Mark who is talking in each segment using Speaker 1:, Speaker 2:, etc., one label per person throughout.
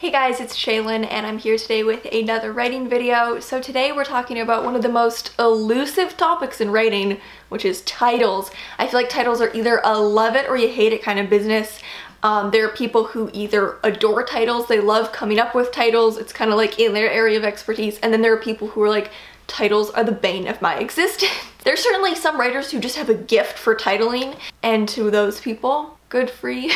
Speaker 1: Hey guys, it's Shaylin and I'm here today with another writing video. So today we're talking about one of the most elusive topics in writing, which is titles. I feel like titles are either a love it or you hate it kind of business. There are people who either adore titles, they love coming up with titles, it's kind of like in their area of expertise, and then there are people who are like, titles are the bane of my existence. There's certainly some writers who just have a gift for titling, and to those people, good for you.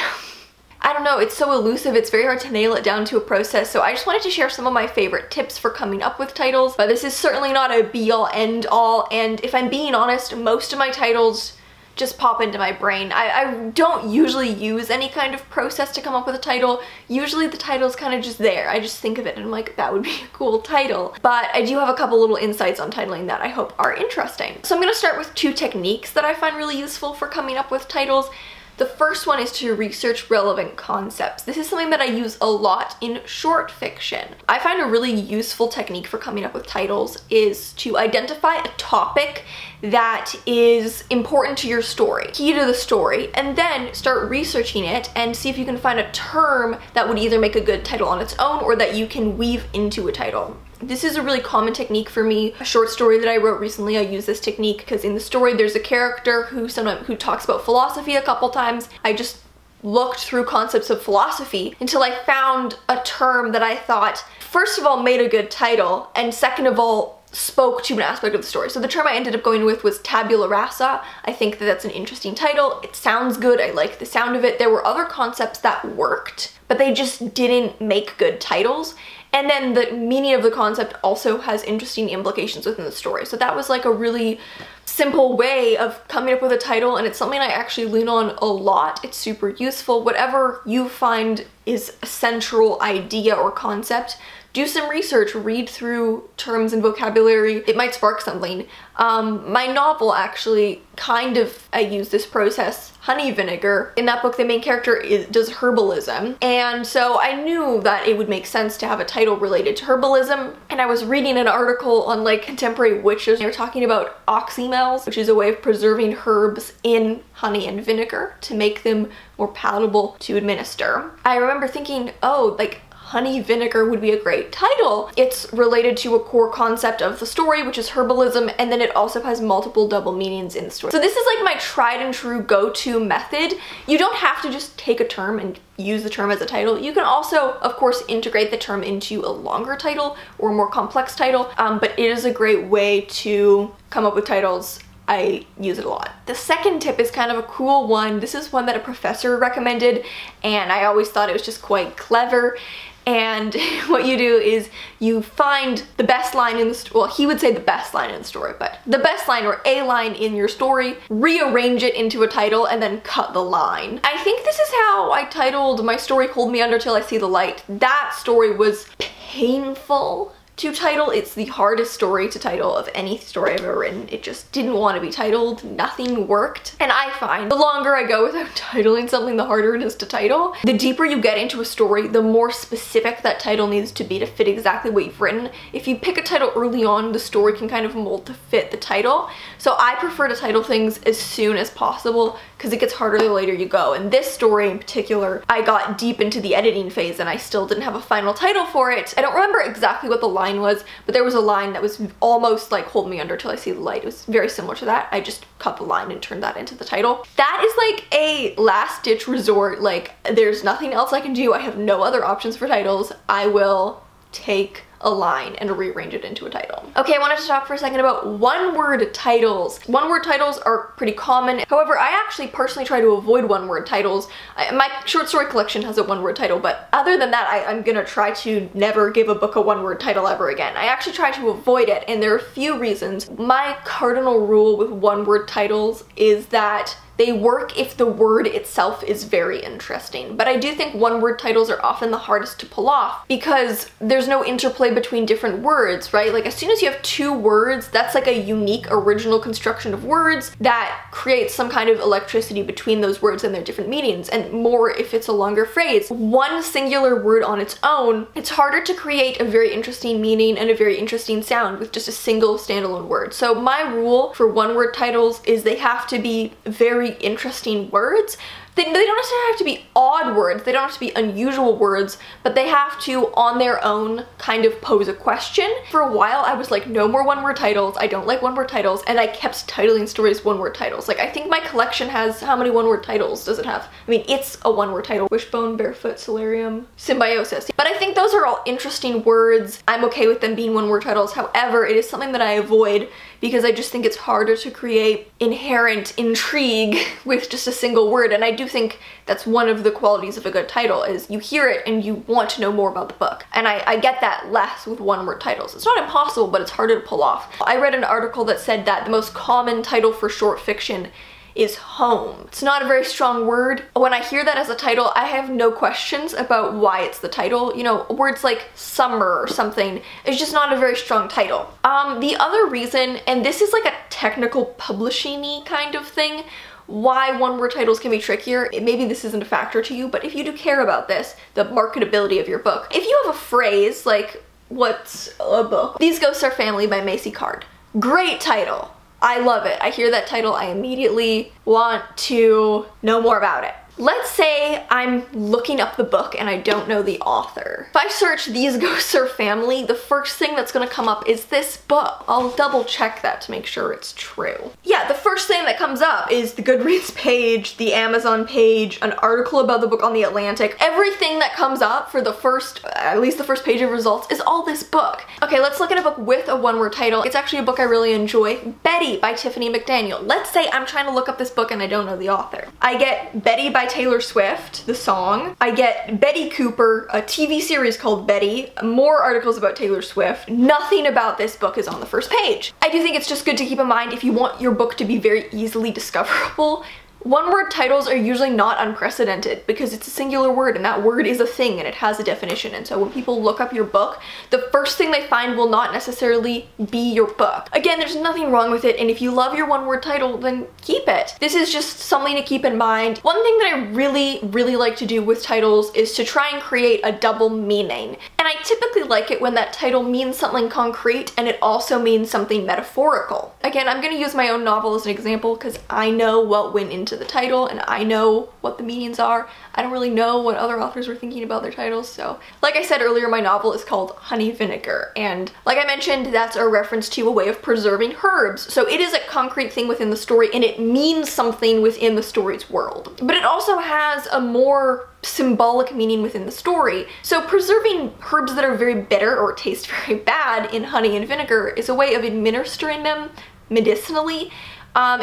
Speaker 1: I don't know, it's so elusive, it's very hard to nail it down to a process, so I just wanted to share some of my favorite tips for coming up with titles, but this is certainly not a be-all, end-all, and if I'm being honest, most of my titles just pop into my brain. I don't usually use any kind of process to come up with a title. Usually the title's kind of just there. I just think of it and I'm like, that would be a cool title. But I do have a couple little insights on titling that I hope are interesting. So I'm gonna start with two techniques that I find really useful for coming up with titles. The first one is to research relevant concepts. This is something that I use a lot in short fiction. I find a really useful technique for coming up with titles is to identify a topic that is important to your story, key to the story, and then start researching it and see if you can find a term that would either make a good title on its own or that you can weave into a title. This is a really common technique for me. A short story that I wrote recently, I use this technique because in the story there's a character who talks about philosophy a couple times. I just looked through concepts of philosophy until I found a term that I thought, first of all, made a good title, and second of all, spoke to an aspect of the story. So the term I ended up going with was tabula rasa. I think that that's an interesting title. It sounds good. I like the sound of it. There were other concepts that worked, but they just didn't make good titles. And then the meaning of the concept also has interesting implications within the story. So that was like a really simple way of coming up with a title, and it's something I actually lean on a lot. It's super useful. Whatever you find is a central idea or concept, do some research, read through terms and vocabulary. It might spark something. My novel actually I use this process, Honey Vinegar. In that book, the main character does herbalism, and so I knew that it would make sense to have a title related to herbalism, and I was reading an article on like contemporary witches. They were talking about oxymels, which is a way of preserving herbs in honey and vinegar to make them more palatable to administer. I remember thinking, oh, like Honey Vinegar would be a great title. It's related to a core concept of the story, which is herbalism, and then it also has multiple double meanings in the story. So this is like my tried and true go-to method. You don't have to just take a term and use the term as a title. You can also, of course, integrate the term into a longer title or a more complex title, but it is a great way to come up with titles. I use it a lot. The second tip is kind of a cool one. This is one that a professor recommended, and I always thought it was just quite clever. And what you do is you find the best line in the story, well, he would say the best line in the story, but the best line or a line in your story, rearrange it into a title, and then cut the line. I think this is how I titled my story, Hold Me Under Till I See the Light. That story was painful to title. It's the hardest story to title of any story I've ever written. It just didn't want to be titled. Nothing worked. And I find the longer I go without titling something, the harder it is to title. The deeper you get into a story, the more specific that title needs to be to fit exactly what you've written. If you pick a title early on, the story can kind of mold to fit the title. So I prefer to title things as soon as possible because it gets harder the later you go. And this story in particular, I got deep into the editing phase and I still didn't have a final title for it. I don't remember exactly what the line was, but there was a line that was almost like Hold Me Under Till I See the Light. It was very similar to that. I just cut the line and turned that into the title. That is like a last ditch resort. Like, there's nothing else I can do. I have no other options for titles. I will take a line and rearrange it into a title. Okay, I wanted to talk for a second about one-word titles. One-word titles are pretty common. However, I actually personally try to avoid one-word titles. My short story collection has a one-word title, but other than that, I'm gonna try to never give a book a one-word title ever again. I actually try to avoid it, and there are a few reasons. My cardinal rule with one-word titles is that they work if the word itself is very interesting. But I do think one-word titles are often the hardest to pull off because there's no interplay between different words, right? Like as soon as you have two words, that's like a unique original construction of words that creates some kind of electricity between those words and their different meanings, and more if it's a longer phrase. One singular word on its own, it's harder to create a very interesting meaning and a very interesting sound with just a single standalone word. So my rule for one-word titles is they have to be very really interesting words. They don't necessarily have to be odd words, they don't have to be unusual words, but they have to, on their own, kind of pose a question. For a while, I was like, no more one-word titles, I don't like one-word titles, and I kept titling stories one-word titles. Like, I think my collection has, how many one-word titles does it have? I mean, it's a one-word title. Wishbone, Barefoot, Solarium, Symbiosis. But I think those are all interesting words. I'm okay with them being one-word titles. However, it is something that I avoid because I just think it's harder to create inherent intrigue with just a single word, and I do think that's one of the qualities of a good title, is you hear it and you want to know more about the book. And I get that less with one-word titles. It's not impossible, but it's harder to pull off. I read an article that said that the most common title for short fiction is home. It's not a very strong word. When I hear that as a title, I have no questions about why it's the title. You know, words like summer or something is just not a very strong title. The other reason, and this is like a technical publishing-y kind of thing, why one-word titles can be trickier, maybe this isn't a factor to you, but if you do care about this, the marketability of your book, if you have a phrase like, what's a book? These Ghosts Are Family by Macy Card. Great title. I love it. I hear that title, I immediately want to know more about it. Let's say I'm looking up the book and I don't know the author. If I search These Ghosts Are Family, the first thing that's gonna come up is this book. I'll double check that to make sure it's true. Yeah, the first thing that comes up is the Goodreads page, the Amazon page, an article about the book on The Atlantic. Everything that comes up for the first, at least the first page of results, is all this book. Okay, let's look at a book with a one-word title. It's actually a book I really enjoy, Betty by Tiffany McDaniel. Let's say I'm trying to look up this book and I don't know the author. I get Betty by Taylor Swift, the song. I get Betty Cooper, a TV series called Betty, more articles about Taylor Swift. Nothing about this book is on the first page. I do think it's just good to keep in mind if you want your book to be very easily discoverable, one-word titles are usually not unprecedented because it's a singular word and that word is a thing and it has a definition, and so when people look up your book, the first thing they find will not necessarily be your book. Again, there's nothing wrong with it, and if you love your one-word title, then keep it. This is just something to keep in mind. One thing that I really like to do with titles is to try and create a double meaning, and I typically like it when that title means something concrete and it also means something metaphorical. Again, I'm gonna use my own novel as an example because I know what went into the title and I know what the meanings are. I don't really know what other authors were thinking about their titles, so. Like I said earlier, my novel is called Honey Vinegar, and like I mentioned, that's a reference to a way of preserving herbs. So it is a concrete thing within the story and it means something within the story's world. But it also has a more symbolic meaning within the story. So preserving herbs that are very bitter or taste very bad in honey and vinegar is a way of administering them medicinally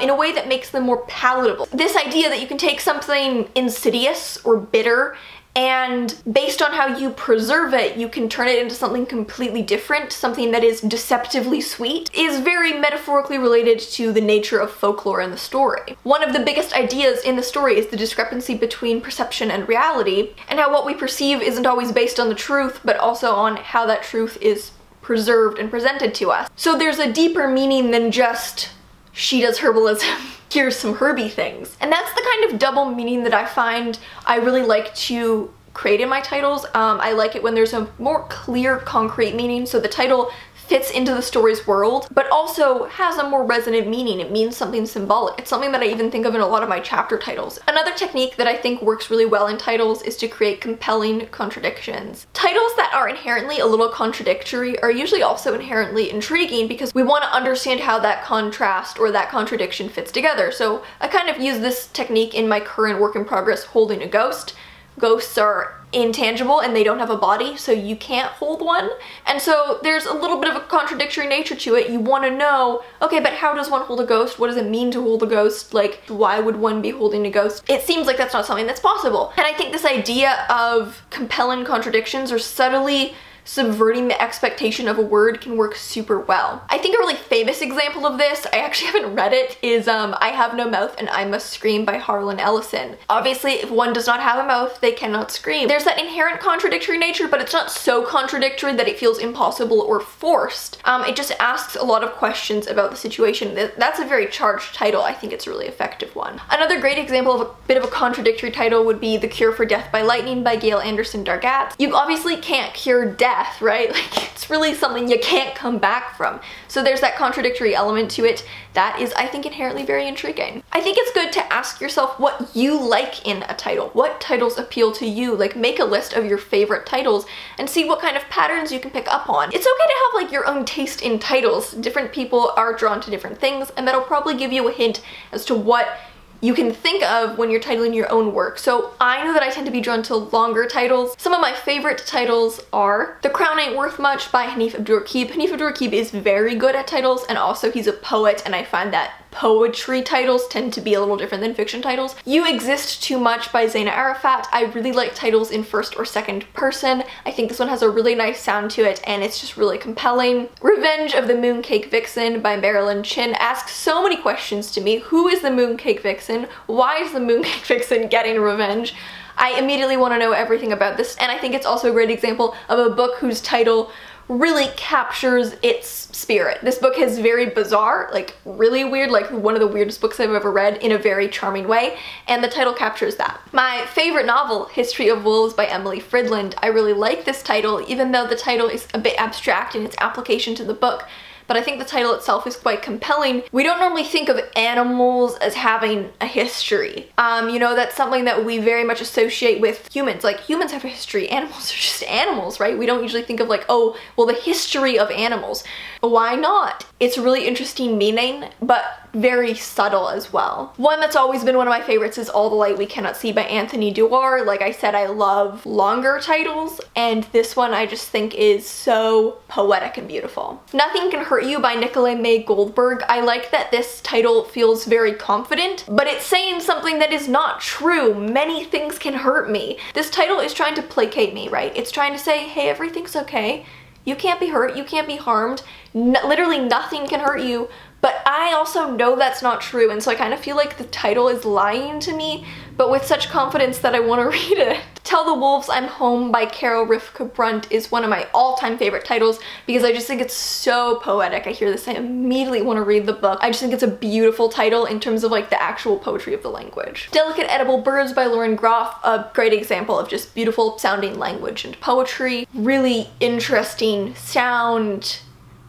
Speaker 1: in a way that makes them more palatable. This idea that you can take something insidious or bitter and based on how you preserve it, you can turn it into something completely different, something that is deceptively sweet, is very metaphorically related to the nature of folklore in the story. One of the biggest ideas in the story is the discrepancy between perception and reality, and how what we perceive isn't always based on the truth, but also on how that truth is preserved and presented to us. So there's a deeper meaning than just, she does herbalism, here's some herby things. And that's the kind of double meaning that I find I really like to create in my titles. I like it when there's a more clear, concrete meaning, so the title fits into the story's world, but also has a more resonant meaning. It means something symbolic. It's something that I even think of in a lot of my chapter titles. Another technique that I think works really well in titles is to create compelling contradictions. Titles that are inherently a little contradictory are usually also inherently intriguing because we want to understand how that contrast or that contradiction fits together. So I kind of use this technique in my current work in progress, Holding a Ghost. Ghosts are intangible and they don't have a body, so you can't hold one. And so there's a little bit of a contradictory nature to it. You want to know, okay, but how does one hold a ghost? What does it mean to hold a ghost? Like, why would one be holding a ghost? It seems like that's not something that's possible. And I think this idea of compelling contradictions or subtly subverting the expectation of a word can work super well. I think a really famous example of this, I actually haven't read it, is I Have No Mouth and I Must Scream by Harlan Ellison. Obviously, if one does not have a mouth, they cannot scream. There's that inherent contradictory nature, but it's not so contradictory that it feels impossible or forced. It just asks a lot of questions about the situation. That's a very charged title. I think it's a really effective one. Another great example of a bit of a contradictory title would be The Cure for Death by Lightning by Gail Anderson Dargath. You obviously can't cure death, death, right? Like, it's really something you can't come back from. So there's that contradictory element to it that is, I think, inherently very intriguing. I think it's good to ask yourself what you like in a title. What titles appeal to you? Like, make a list of your favorite titles and see what kind of patterns you can pick up on. It's okay to have like your own taste in titles. Different people are drawn to different things, and that'll probably give you a hint as to what you can think of when you're titling your own work. So I know that I tend to be drawn to longer titles. Some of my favorite titles are The Crown Ain't Worth Much by Hanif Abdurraqib. Hanif Abdurraqib is very good at titles, and also he's a poet, and I find that poetry titles tend to be a little different than fiction titles. You Exist Too Much by Zaina Arafat. I really like titles in first or second person. I think this one has a really nice sound to it, and it's just really compelling. Revenge of the Mooncake Vixen by Marilyn Chin asks so many questions to me. Who is the Mooncake Vixen? Why is the Mooncake Vixen getting revenge? I immediately want to know everything about this, and I think it's also a great example of a book whose title really captures its spirit. This book is very bizarre, like really weird, like one of the weirdest books I've ever read in a very charming way, and the title captures that. My favorite novel, History of Wolves by Emily Fridland. I really like this title, even though the title is a bit abstract in its application to the book. But I think the title itself is quite compelling. We don't normally think of animals as having a history. You know, that's something that we very much associate with humans. Like, humans have a history, animals are just animals, right? We don't usually think of like, oh, well, the history of animals. Why not? It's a really interesting meaning, but very subtle as well. One that's always been one of my favorites is All the Light We Cannot See by Anthony Duar. Like I said, I love longer titles, and this one I just think is so poetic and beautiful. Nothing Can Hurt You by Nicolay May Goldberg. I like that this title feels very confident, but it's saying something that is not true. Many things can hurt me. This title is trying to placate me, right? It's trying to say, hey, everything's okay. You can't be hurt, you can't be harmed. Literally nothing can hurt you. But I also know that's not true, and so I kind of feel like the title is lying to me, but with such confidence that I want to read it. Tell the Wolves I'm Home by Carol Rifka Brunt is one of my all-time favorite titles because I just think it's so poetic. I hear this, I immediately want to read the book. I just think it's a beautiful title in terms of like the actual poetry of the language. Delicate Edible Birds by Lauren Groff, a great example of just beautiful sounding language and poetry. Really interesting sound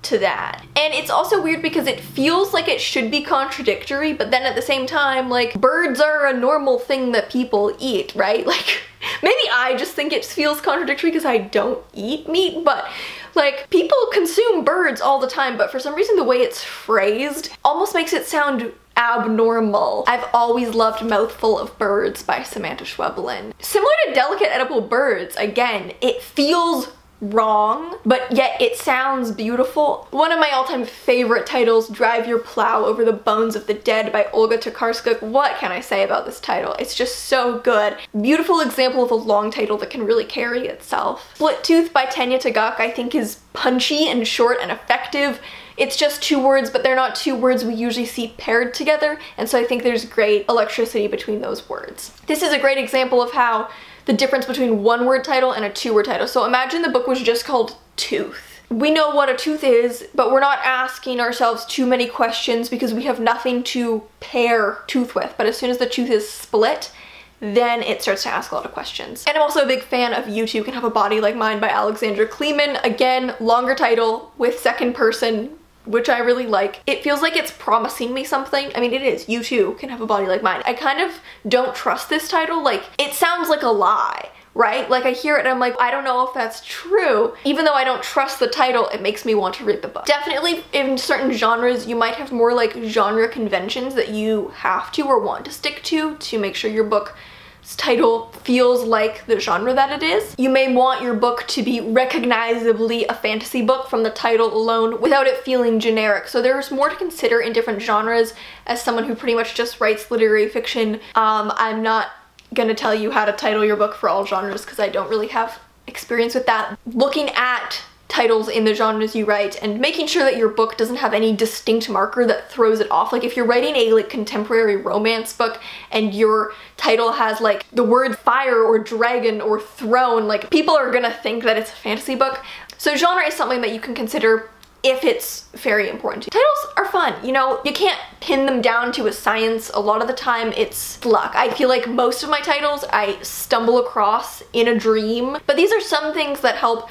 Speaker 1: to that. And it's also weird because it feels like it should be contradictory, but then at the same time, like, birds are a normal thing that people eat, right? Like, maybe I just think it feels contradictory because I don't eat meat, but like, people consume birds all the time, but for some reason the way it's phrased almost makes it sound abnormal. I've always loved Mouthful of Birds by Samantha Schweblin. Similar to Delicate Edible Birds, again, it feels wrong, but yet it sounds beautiful. One of my all-time favorite titles, Drive Your Plow Over the Bones of the Dead by Olga Tokarczuk. What can I say about this title? It's just so good. Beautiful example of a long title that can really carry itself. Split Tooth by Tanya Tagaq I think is punchy and short and effective. It's just two words, but they're not two words we usually see paired together, and so I think there's great electricity between those words. This is a great example of how the difference between one-word title and a two-word title. So imagine the book was just called Tooth. We know what a tooth is, but we're not asking ourselves too many questions because we have nothing to pair tooth with. But as soon as the tooth is split, then it starts to ask a lot of questions. And I'm also a big fan of You Too Can Have a Body Like Mine by Alexandra Kleeman. Again, longer title with second person, which I really like. It feels like it's promising me something. I mean, it is. You too can have a body like mine. I kind of don't trust this title. Like, it sounds like a lie, right? Like, I hear it and I'm like, I don't know if that's true. Even though I don't trust the title, it makes me want to read the book. Definitely in certain genres, you might have more like genre conventions that you have to or want to stick to make sure your book's title feels like the genre that it is. You may want your book to be recognizably a fantasy book from the title alone without it feeling generic. So there's more to consider in different genres. As someone who pretty much just writes literary fiction, I'm not gonna tell you how to title your book for all genres because I don't really have experience with that. Looking at titles in the genres you write and making sure that your book doesn't have any distinct marker that throws it off. Like, if you're writing a like contemporary romance book and your title has like the word fire or dragon or throne, like, people are gonna think that it's a fantasy book. So genre is something that you can consider if it's very important to you. Titles are fun, you know, you can't pin them down to a science. A lot of the time it's luck. I feel like most of my titles I stumble across in a dream, but these are some things that help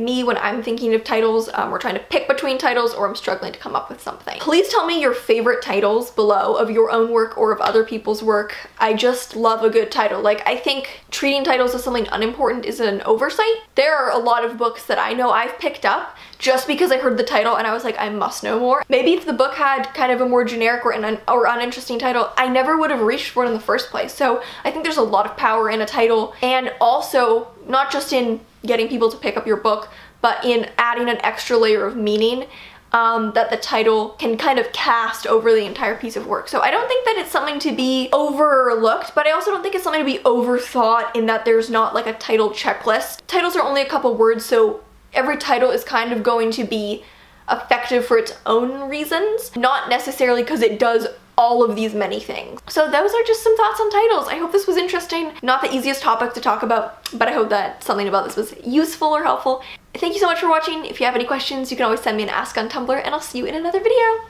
Speaker 1: me when I'm thinking of titles, or trying to pick between titles, or I'm struggling to come up with something. Please tell me your favorite titles below of your own work or of other people's work. I just love a good title. Like, I think treating titles as something unimportant is an oversight. There are a lot of books that I know I've picked up just because I heard the title and I was like, I must know more. Maybe if the book had kind of a more generic or uninteresting title, I never would have reached for it in the first place. So I think there's a lot of power in a title, and also not just in getting people to pick up your book, but in adding an extra layer of meaning that the title can kind of cast over the entire piece of work. So I don't think that it's something to be overlooked, but I also don't think it's something to be overthought in that there's not like a title checklist. Titles are only a couple words, so every title is kind of going to be effective for its own reasons, not necessarily because it does all of these many things. So those are just some thoughts on titles. I hope this was interesting. Not the easiest topic to talk about, but I hope that something about this was useful or helpful. Thank you so much for watching. If you have any questions, you can always send me an ask on Tumblr, and I'll see you in another video.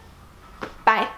Speaker 1: Bye.